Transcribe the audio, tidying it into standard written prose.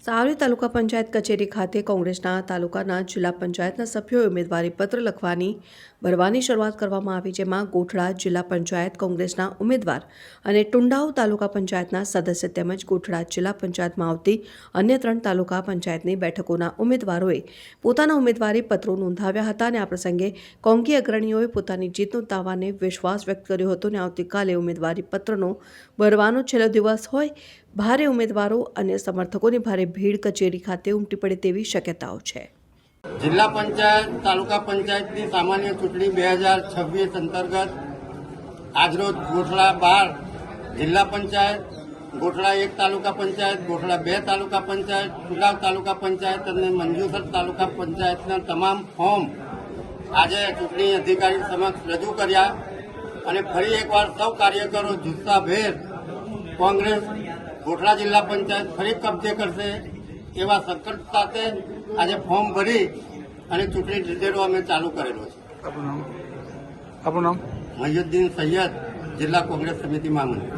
સાવલી તાલુકા પંચાયત કચેરી ખાતે કોંગ્રેસના તાલુકાના જિલ્લા પંચાયતના સભ્યોએ ઉમેદવારી પત્ર ભરવાની શરૂઆત કરવામાં આવી, જેમાં ગોઠડા જિલ્લા પંચાયત કોંગ્રેસના ઉમેદવાર અને ટુંડાઉ તાલુકા પંચાયતના સદસ્ય તેમજ ગોઠડા જિલ્લા પંચાયતમાં આવતી અન્ય 3 તાલુકા પંચાયતની બેઠકોના ઉમેદવારોએ પોતાના ઉમેદવારી પત્રો નોંધાવ્યા હતા અને આ પ્રસંગે કોંગી અગ્રણીઓએ પોતાની જીતનો દાવાને વિશ્વાસ વ્યક્ત કર્યો હતો અને આવતીકાલે ઉમેદવારી પત્રનો ભરવાનો છેલ્લો દિવસ હોય ભારે ઉમેદવારો અને સમર્થકોની ભારે ભીડ કચેરી ખાતે ઉમટી પડે તેવી શક્યતાઓ છે। જિલ્લા પંચાયત તાલુકા પંચાયતની સામાન્ય ચૂંટણી 2026 અંતર્ગત આજરોજ ગોઠડા 12 જિલ્લા પંચાયત, ગોઠડા 1 તાલુકા પંચાયત, ગોઠડા 2 તાલુકા પંચાયત, ટુંડાઉ તાલુકા પંચાયત અને મંજુસર તાલુકા પંચાયતના તમામ ફોર્મ આજે ચૂંટણી અધિકારી સમક્ષ રજૂ કર્યા અને ફરી એકવાર સૌ કાર્યકરો જુસ્સાભેર કોંગ્રેસ ગોઠડા જિલ્લા પંચાયત ફરી કબજે કરશે એવા સંકલ્પ સાથે આજે ફોર્મ ભરી અને ચૂંટણી ઢંઢેરો અમે ચાલુ કરેલો છે। આપનું નામ? મહિયુદ્દીન સૈયદ, જિલ્લા કોંગ્રેસ સમિતિ માંગણી।